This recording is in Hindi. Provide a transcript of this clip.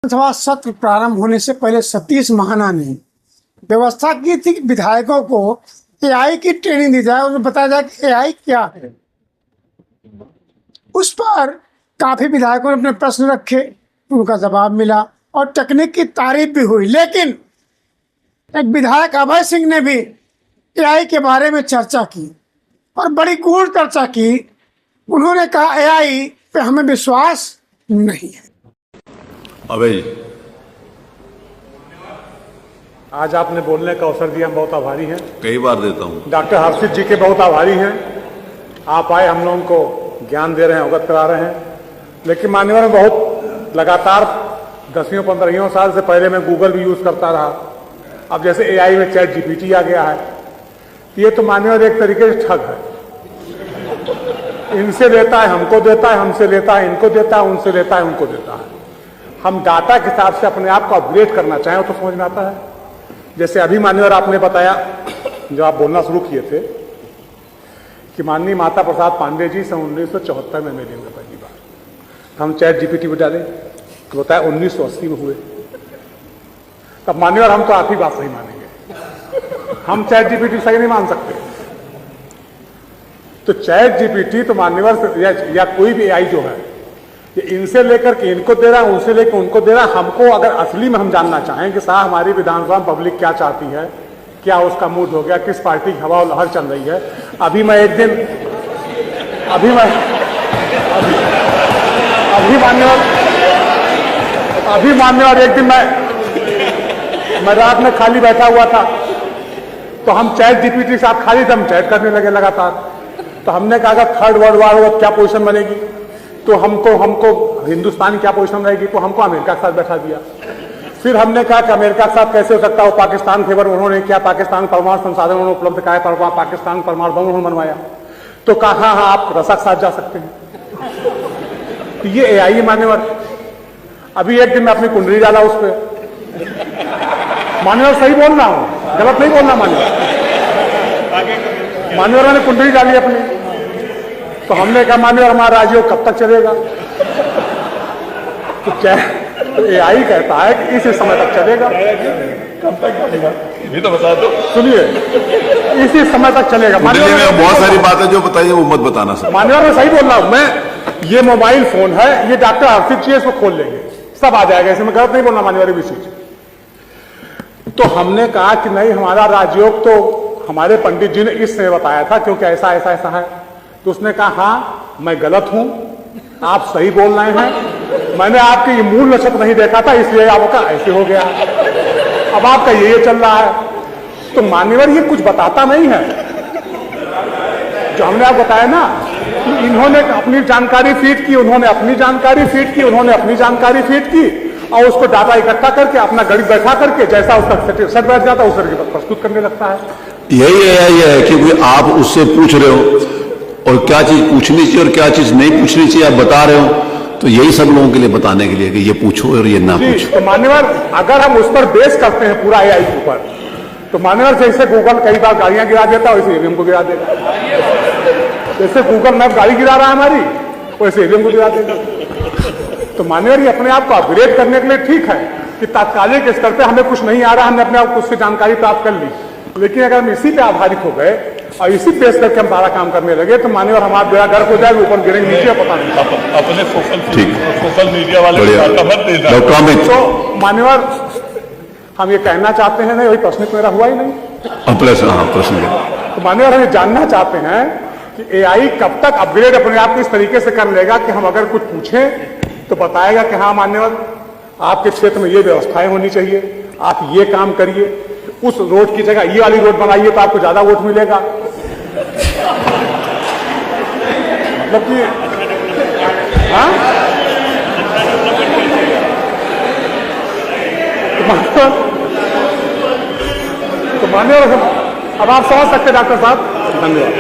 विधानसभा सत्र प्रारंभ होने से पहले सतीश महाना ने व्यवस्था की थी कि विधायकों को एआई की ट्रेनिंग दी जाए और बताया जाए कि एआई क्या है। उस पर काफी विधायकों ने अपने प्रश्न रखे, उनका जवाब मिला और तकनीक की तारीफ भी हुई। लेकिन एक विधायक अभय सिंह ने भी एआई के बारे में चर्चा की और बड़ी गूढ़ चर्चा की। उन्होंने कहा एआई पे हमें विश्वास नहीं है। अभय जी, आज आपने बोलने का अवसर दिया, हम बहुत आभारी हैं। कई बार देता हूँ। डॉक्टर हर्षित जी के बहुत आभारी हैं। आप आए, हम लोगों को ज्ञान दे रहे हैं, अवगत करा रहे हैं। लेकिन मान्यवर में बहुत लगातार 10-15 साल से पहले मैं गूगल भी यूज करता रहा। अब जैसे एआई में चैट जीपीटी आ गया है, ये तो मान्यवर एक तरीके से ठग है। इनसे लेता है हमको देता है, हमसे लेता है इनको देता है, उनसे लेता है उनको देता है। हम डाटा के हिसाब से अपने आप को अपग्रेड करना चाहें तो समझ में आता है। जैसे अभी मान्यवर आपने बताया, जब आप बोलना शुरू किए थे कि माननीय माता प्रसाद पांडे जी सन 1974 में मिले होंगे पहली बार। हम चैट जीपीटी पे डाले तो बताया 1980 में हुए। तब मान्यवर हम तो आपकी बात सही मानेंगे, हम चैट जीपीटी सही नहीं मान सकते। तो चैट जीपीटी तो मान्यवर या कोई भी एआई जो है, ये इनसे लेकर के इनको दे रहा है, उनसे लेकर उनको दे रहा है। हमको अगर असली में हम जानना चाहें कि साहब हमारी विधानसभा में पब्लिक क्या चाहती है, क्या उसका मूड हो गया, किस पार्टी की हवा और लहर चल रही है। अभी मान्यवर एक दिन मैं रात में खाली बैठा हुआ था, तो हम चैट जीपीटी के साथ खाली थे, हम चैट करने लगे लगातार। तो हमने कहा अगर थर्ड वर्ल्ड वॉर हो क्या पोजीशन बनेगी, तो हमको हिंदुस्तान की क्या पोजीशन रहेगी, तो हमको अमेरिका के साथ बैठा दिया। फिर हमने कहा कि अमेरिका के साथ कैसे हो सकता है, वो पाकिस्तान फेवर उन्होंने किया, पाकिस्तान परमाणु संसाधन उन्होंने उपलब्ध कराया, पाकिस्तान परमाणु बम उन्होंने बनवाया। तो कहा हाँ आप रसा के साथ जा सकते हैं। तो ये एआई मान्यवर। अभी एक दिन मैं अपनी कुंडली डाला उस पर, मान्यवर सही बोल रहा हूं, गलत नहीं बोलना मान्यवर। मान्यवर ने कुंडली डाली अपनी, तो हमने कहा मान्यवर हमारा राजयोग कब तक चलेगा। तो क्या एआई कहता है कि इसी समय तक चलेगा। कब तक चलेगा ये तो बता दो। सुनिए, इसी समय तक चलेगा। में बहुत सारी बातें जो बताइए वो मत बताना सर। मान्यवर मैं सही बोल रहा हूं। मैं ये मोबाइल फोन है, ये डॉक्टर हर्षित जी इसको खोल लेंगे, सब आ जाएगा। इसमें गलत नहीं बोलना मान्यवर भी चीज। तो हमने कहा कि नहीं, हमारा राजयोग तो हमारे पंडित जी ने इस समय बताया था, क्योंकि ऐसा ऐसा ऐसा है। तो उसने कहा हाँ मैं गलत हूं, आप सही बोल रहे हैं, मैंने आपके ये मूल नक्षत्र नहीं देखा था, इसलिए आपका ऐसे हो गया, अब आपका ये चल रहा है। तो मान्यवर ये कुछ बताता नहीं है। जो हमने आप बताया ना, इन्होंने अपनी जानकारी फीड की, उन्होंने अपनी जानकारी फीड की, उन्होंने अपनी जानकारी फीड की, और उसको डाटा इकट्ठा करके अपना गणित बैठा करके जैसा उसका सेट बैठ जाता है उस तरीके प्रस्तुत करने लगता है। यही है कि आप उससे पूछ रहे हो और क्या चीज पूछनी चाहिए और क्या चीज नहीं पूछनी चाहिए, आप बता रहे हो। तो यही सब लोगों के लिए बताने के लिए कि ये पूछो और ये ना पूछो। तो मान्यवर अगर हम उस पर बेस करते हैं पूरा एआई के ऊपर, तो मान्यवर जैसे गूगल कई बार गाड़ियां गिरा देता है, वैसे ईवीएम को गिरा देगा। जैसे गूगल मैप गाड़ी गिरा रहा है हमारी, वैसे ईवीएम को गिरा देगा। तो मान्यवर ये अपने आप को अपग्रेड करने के लिए ठीक है कि तात्कालिक स्तर पे हमें कुछ नहीं आ रहा, हमने अपने आप को उससे जानकारी प्राप्त कर ली। लेकिन अगर हम इसी पे आधारित हो गए और इसी बेस करके हम सारा काम करने लगे, तो मान्यवर हमारा बेड़ा गर्क हो जाएगा, ऊपर गिरेंगे नीचे पता नहीं। अपने सोशल मीडिया वाले तो मान्यवर हम ये कहना चाहते हैं, नहीं वही प्रश्न मेरा हुआ ही नहीं। प्रश्न तो मान्यवर हम ये जानना चाहते हैं कि एआई कब तक अपग्रेड अपने आप को इस तरीके से कर लेगा कि हम अगर कुछ पूछें तो बताएगा कि हाँ मान्यवर आपके क्षेत्र में ये व्यवस्थाएं होनी चाहिए, आप ये काम करिए, उस रोड की जगह ये वाली रोड बनाइए तो आपको ज्यादा वोट मिलेगा। मतलब कि हाँ, तो मान्यवर अब आप समझ सकते डॉक्टर साहब। धन्यवाद।